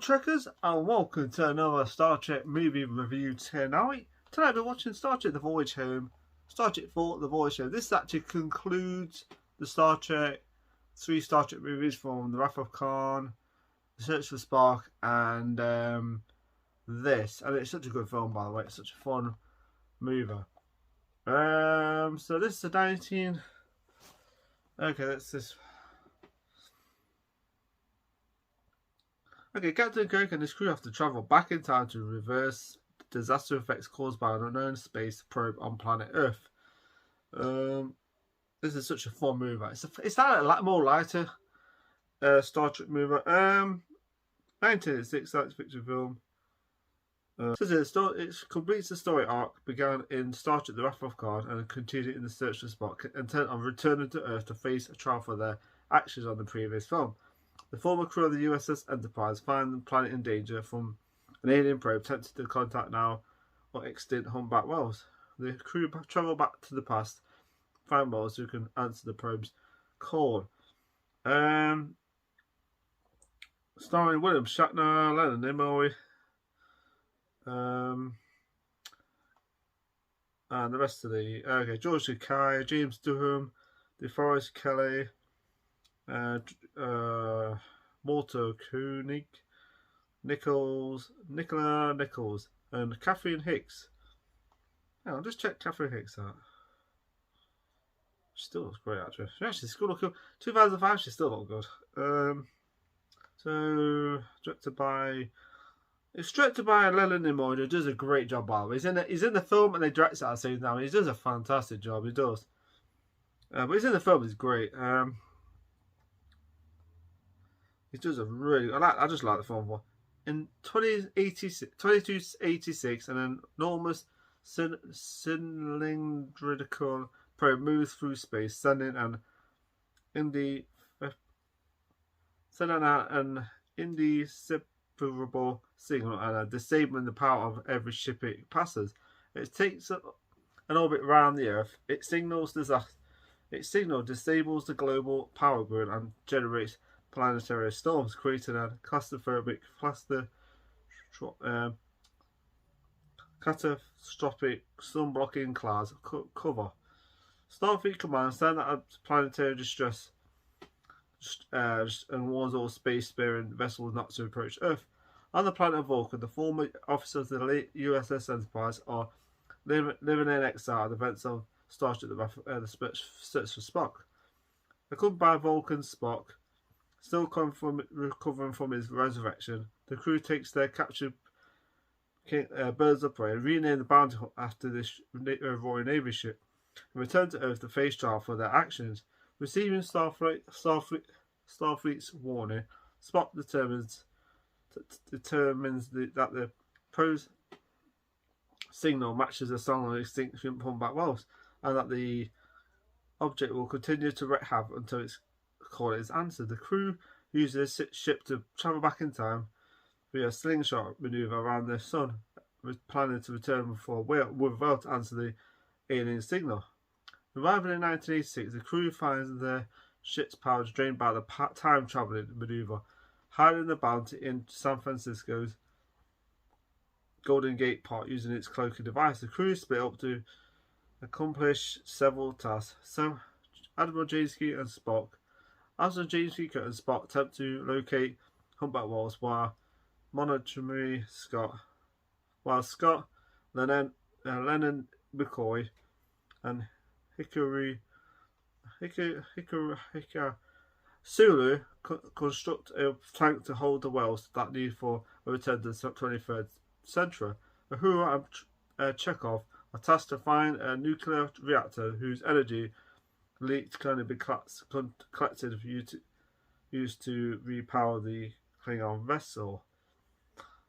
Trekkers, and welcome to another Star Trek movie review tonight. Tonight we're watching Star Trek The Voyage Home, Star Trek 4 The Voyage Home. This actually concludes the three Star Trek movies from The Wrath of Khan, The Search for Spock, and this. And it's such a good film, by the way. It's such a fun movie. So this is the 19... Okay, that's this... Okay, Captain Kirk and his crew have to travel back in time to reverse the disaster effects caused by an unknown space probe on planet Earth. This is such a fun movie. It's that more lighter Star Trek movie. 1986 science fiction film. It completes the story arc began in Star Trek The Wrath of Khan and continued in The Search for Spock, intent on returning to Earth to face a trial for their actions on the previous film. The former crew of the USS Enterprise find the planet in danger from an alien probe attempting to contact now or extinct humpback whales. The crew travel back to the past, find whales who can answer the probe's call. Starring William Shatner, Leonard Nimoy, and the rest of the George Takei, James Durham, DeForest Kelly, Walter Koenig, Nicola Nichols, and Catherine Hicks. Yeah, I'll just check Catherine Hicks out. She still looks great, actually. She's still looking. 2005, she still looks good. So it's directed by Leonard Nimoy, who does a great job. By the way, he's in the film and they direct it at the same time. He does a fantastic job. He does. But he's in the film. He's great. He does a really... I just like the film. In 2286, an enormous cylindrical probe moves through space, sending out an indecipherable signal and disabling the power of every ship it passes. It takes an orbit around the Earth. Its signal disables the global power grid and generates planetary storms, creating a catastrophic sun-blocking clouds cover. Starfleet Command send out planetary distress and warns all space-faring vessels not to approach Earth. On the planet of Vulcan, the former officers of the late USS Enterprise are living in exile at the events of Star Trek The Search for Spock. Accompanied by Vulcan Spock, still recovering from his resurrection, the crew takes their captured birds of prey and rename the bounty after this Royal Navy ship and return to Earth to face trial for their actions. Receiving Starfleet's warning, Spock determines that the probe's signal matches the song of extinct humpback whales, and that the object will continue to wreak havoc until its call is answered. The crew uses the ship to travel back in time via a slingshot maneuver around the sun, planning to return without to answer the alien signal. Arriving in 1986, the crew finds their ship's power drained by the time-travelling maneuver, hiding the bounty in San Francisco's Golden Gate Park using its cloaking device. The crew split up to accomplish several tasks. Admiral James Kirk and Spock attempt to locate humpback whales while Scott, Lennon McCoy, and Sulu construct a tank to hold the whales that need for a return to the 23rd century. Uhura and Chekhov are tasked to find a nuclear reactor whose energy leaks can be collected used to repower the Klingon vessel.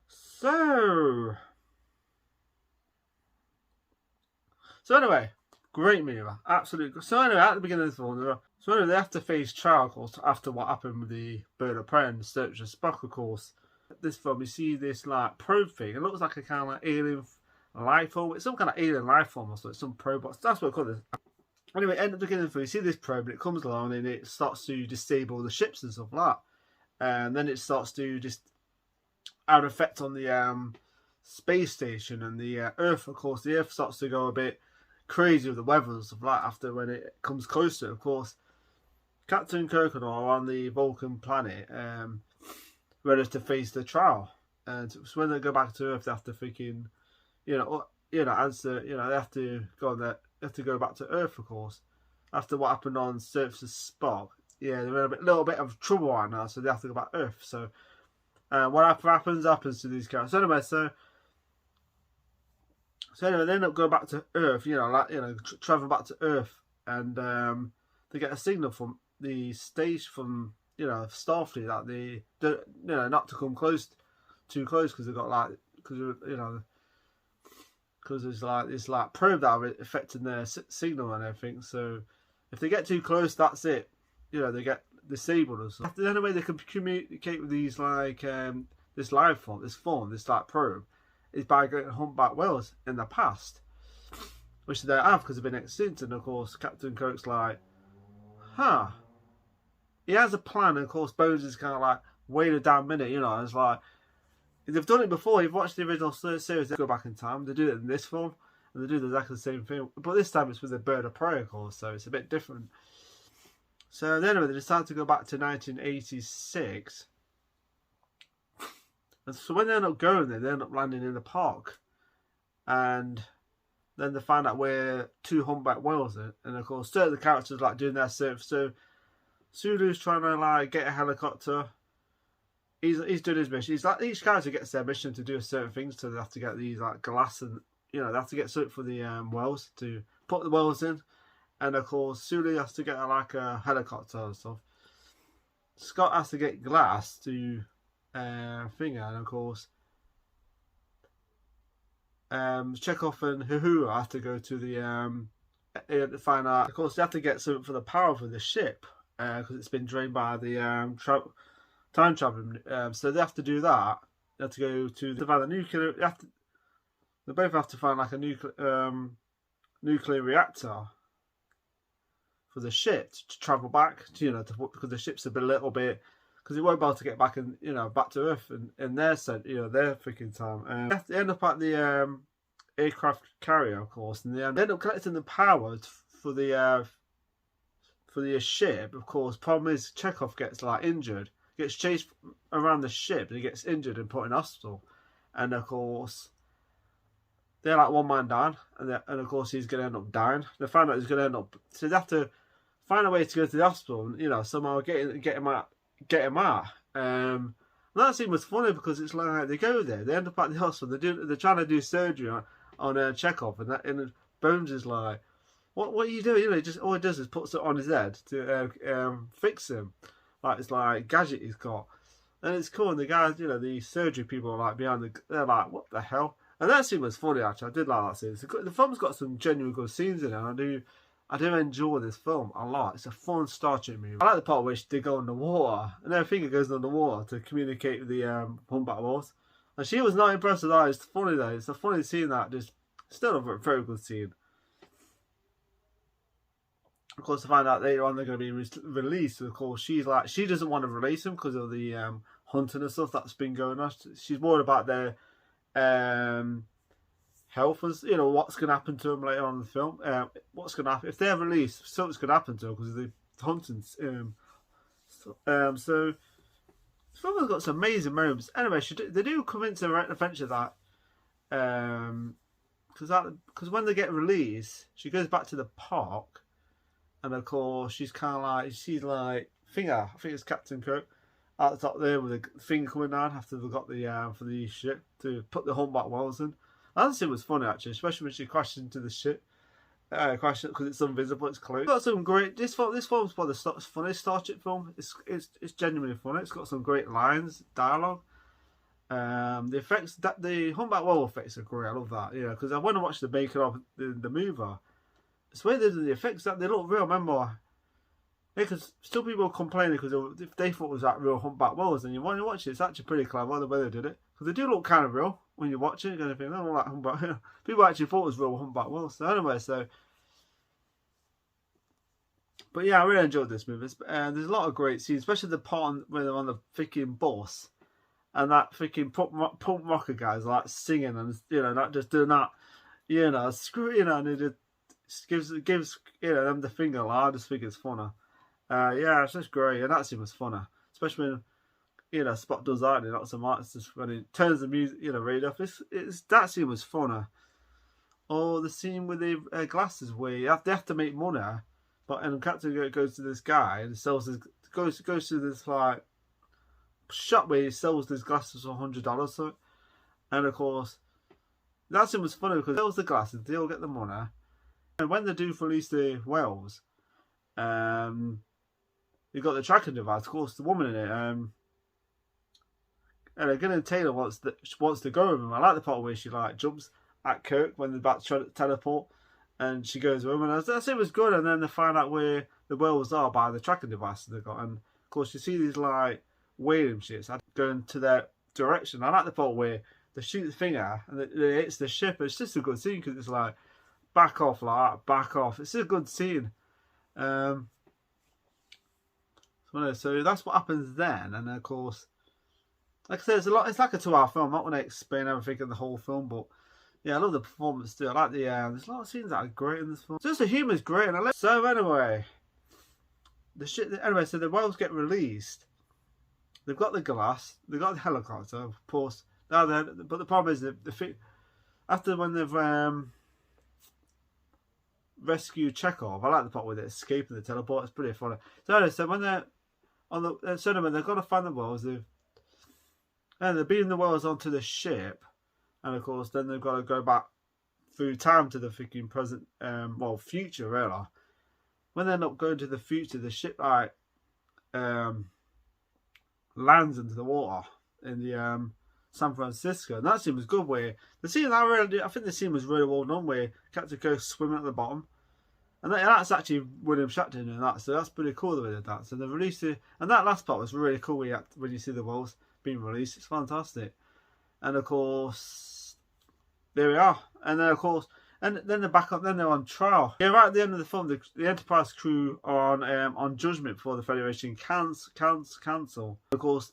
So anyway, great movie, absolutely. So anyway, at the beginning of this film, they have to face trial, of course, after what happened with the bird of prey and the Search for Spock, of course. This film, you see this like probe thing. It looks like a kind of like alien life form. It's some kind of alien life form or something. Some probe. That's what I call this. Anyway, at the beginning of the film, you see this probe and it comes along and it starts to disable the ships and stuff like that. And then it starts to just had an effect on the space station and the Earth. Of course, the Earth starts to go a bit crazy with the weather and stuff like that after when it comes closer. Of course, Captain Kirk and all are on the Vulcan planet, ready to face the trial. And so when they go back to Earth, they have to freaking, answer. They have to go on there. They have to go back to Earth, of course, after what happened on Surface of Spock. Yeah, they're in a little bit of trouble right now, so they have to go back to Earth. So, what happens to these characters. So anyway, they end up going back to Earth. Travel back to Earth, and they get a signal from the station from Starfleet that they not to come too close because they've got because there's this probe that are affecting their signal and everything. So if they get too close, that's it. They get disabled or something. The only way they can communicate with these this live form, this probe, is by going to humpback whales in the past, which they have because they've been extinct. And of course, Captain Kirk's like, he has a plan. And of course, Bones is kind of like, wait a damn minute, It's like, they've done it before. You've watched the original series. They go back in time. They do it in this film, and they do exactly the same thing. But this time it's with a bird of prey, of course, so it's a bit different. So anyway, they decide to go back to 1986. And so when they end up going there, they end up landing in the park. And then they find out where two humpback whales are. And of course, certain characters doing their search. So Sulu's trying to get a helicopter. He's doing his mission. Each character gets their mission to do certain things. So they have to get these glass and they have to get something for the whales to put the whales in. And of course, Sulu has to get a helicopter and stuff. Scott has to get glass to finger, and of course, Chekhov and Uhura have to go to the find out. Of course, they have to get something for the power for the ship because it's been drained by the time traveling. So they have to do that. They have to go to find the nuclear. They both have to find a nuclear reactor for the ship to travel back to because the ship's a little bit because it won't be able to get back back to Earth in their their freaking time. They end up at the aircraft carrier, of course, and they end up collecting the power for the ship. Of course, problem is Chekhov gets injured, gets chased around the ship, and he gets injured and put in hospital, and of course, they're one man down, and of course he's going to end up dying. They find out he's going to end up, so they have to find a way to go to the hospital and somehow get him out. And that scene was funny because it's they go there, they end up at the hospital, they're trying to do surgery on Chekhov, and Bones is like, what are you doing? Just all he does is puts it on his head to fix him, it's gadget he's got, and it's cool. And the guys, the surgery people are behind they're like, what the hell? And that scene was funny, actually. I did like that scene. The film's got some genuine good scenes in it, and I do enjoy this film a lot. It's a fun Star Trek movie. I like the part where they go underwater, and everything goes underwater to communicate with the humpback whales. And she was not impressed with that. It's funny though. It's a funny scene that just still a very good scene. Of course, to find out later on they're going to be released. Of course, she doesn't want to release them because of the hunting and stuff that's been going on. She's worried about their health, as what's going to happen to them later on in the film. What's going to happen if they're released? Something's going to happen to them because of the hunting. So this film has got some amazing moments. Anyway, they do come into an adventure that because when they get released, she goes back to the park, and of course she's I think it's Captain Kirk at the top there with the finger coming down after they've got the for the ship to put the humpback whales in. That scene was funny actually, especially when she crashed into the ship. Because it's invisible, it's closed. It's got some great. This film's probably the funniest Star Trek film. It's genuinely funny. It's got some great lines, dialogue. The effects, the humpback whale effects are great. I love that. Because I want to watch the making of the movie. It's weird that the effects that they look real. Remember, because still people complaining because if they thought it was real humpback whales, and when you watch it, it's actually pretty clever the way they did it. Because they do look kind of real when you watch it. You're going to think, oh, like humpback. People actually thought it was real humpback whales. So anyway, but yeah, I really enjoyed this movie. There's a lot of great scenes, especially the part where they're on the freaking bus, and that freaking punk rocker guy's like singing and not just doing that, screw, and it just gives them the finger. Like, I just think it's funny. Yeah, it's just great, and that scene was funny, especially when Spot does that and not so much. Just when he turns the music, radio off. It's that scene was funny. Or the scene with the glasses where they have to make money, and Captain goes to this guy and goes to this like shop where he sells these glasses for $100. So, and of course, that scene was funny because he sells the glasses, they all get the money, and when they do release the wells, you've got the tracking device. Of course, the woman in it, and again, Taylor wants to go with him. I like the part where she like jumps at Kirk when they're about to try to teleport, and she goes with him. And I say it was good. And then they find out where the wells are by the tracking device they got. And of course, you see these like whaling ships going to their direction. I like the part where they shoot the finger and it hits the ship. It's just a good scene because it's like back off, like back off. It's a good scene. So that's what happens then. And of course, like I said, it's like a 2-hour film. I'm not going to explain everything in the whole film, but yeah, I love the performance too. I like there's a lot of scenes that are great in this film. Just the humour's great, and so anyway, so the whales get released. They've got the glass, they've got the helicopter, of course. But the problem is after when they've rescued Chekhov, I like the part with it escaping the teleport. It's pretty funny. So when they're on when they've got to find the whales, they're beaming the whales onto the ship. And of course, then they've got to go back through time to the freaking present, future, really. When they're not going to the future, the ship like lands into the water in the San Francisco, and that scene was good. Where the scene I think the scene was really well done. Where Captain Kirk swimming at the bottom, and that's actually William Shatner doing that. So that's pretty cool the way they did that. So they released it, and that last part was really cool. When you see the whales being released, it's fantastic. And of course, there we are. And then of course, and then they're back up. Then they're on trial. Yeah, right at the end of the film, the Enterprise crew are on judgment before the Federation cancel. Of course,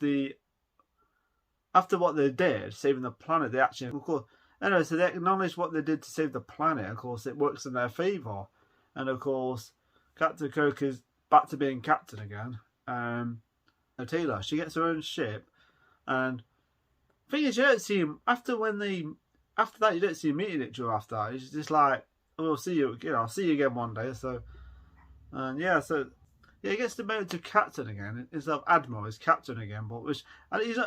after what they did, saving the planet, they actually, of course, anyway, so they acknowledge what they did to save the planet. Of course, it works in their favour. And of course, Captain Kirk is back to being captain again. Taylor, she gets her own ship, and thing is, you don't see him after that. You don't see him meeting each other after that. It's just like, we'll see you. I'll see you again one day. So, and yeah, he gets demoted to captain again instead of admiral. He's captain again, and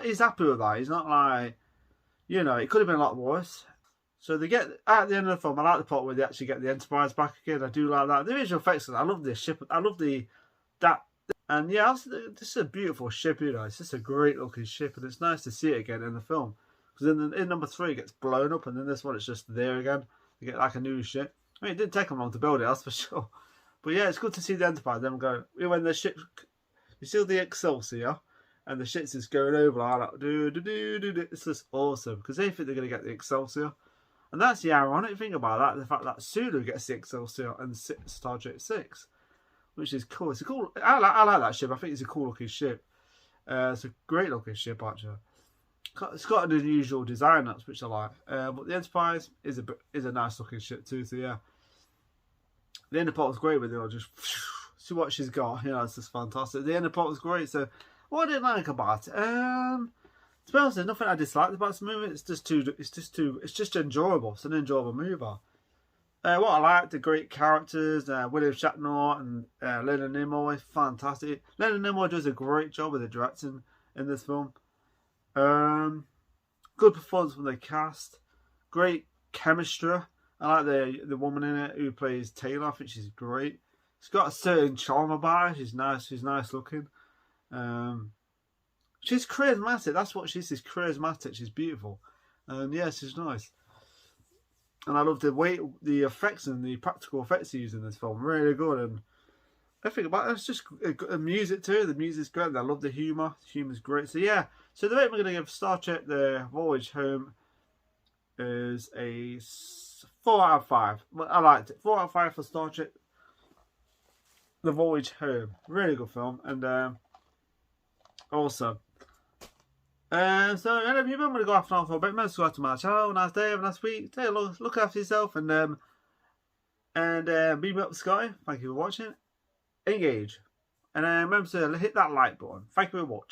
he's happy with that. He's not like, it could have been a lot worse. So they get at the end of the film. I like the part where they actually get the Enterprise back again. I do like that. The visual effects. I love this ship. I love that. And yeah, this is a beautiful ship, It's just a great looking ship, and it's nice to see it again in the film. Because in number 3, it gets blown up, and then this one, it's just there again. You get like a new ship. I mean, it didn't take them long to build it, that's for sure. But yeah, it's good to see the Enterprise. Them going, when the ship, you see the Excelsior, and the ship's just going over like that. It's just awesome, because they think they're going to get the Excelsior. And that's the ironic thing about that, the fact that Sulu gets the Excelsior and Star Trek 6. Which is cool. It's a cool. I like that ship. I think it's a cool looking ship. It's a great looking ship actually. It's got an unusual design, that's which I like. But the Enterprise is a nice looking ship too. So yeah, the Enterprise was great with it. Just see what she's got. It's just fantastic. The Enterprise was great. So what I didn't like about it, to be honest, there's nothing I disliked about this movie. It's just enjoyable. It's an enjoyable movie. What I like, the great characters, William Shatner and Leonard Nimoy, fantastic. Leonard Nimoy does a great job with the directing in this film. Good performance from the cast, great chemistry. I like the woman in it who plays Taylor. I think she's great. She's got a certain charm about her. She's nice looking. She's charismatic. That's what she is. She's charismatic. She's beautiful. Yeah, she's nice. And I love the effects and the practical effects used in this film. Really good. And I think about it, it's just the music too. The music's great. I love the humour. The humour's great. So yeah. So the rate we're going to give Star Trek The Voyage Home is a 4 out of 5. I liked it. 4 out of 5 for Star Trek The Voyage Home. Really good film. And also, So anyway, people, I'm going to go off now for a bit. Remember to subscribe to my channel. Have a nice day, have a nice week. Take a look after yourself, and be up, Scotty. Thank you for watching. Engage, and remember to hit that like button. Thank you for watching.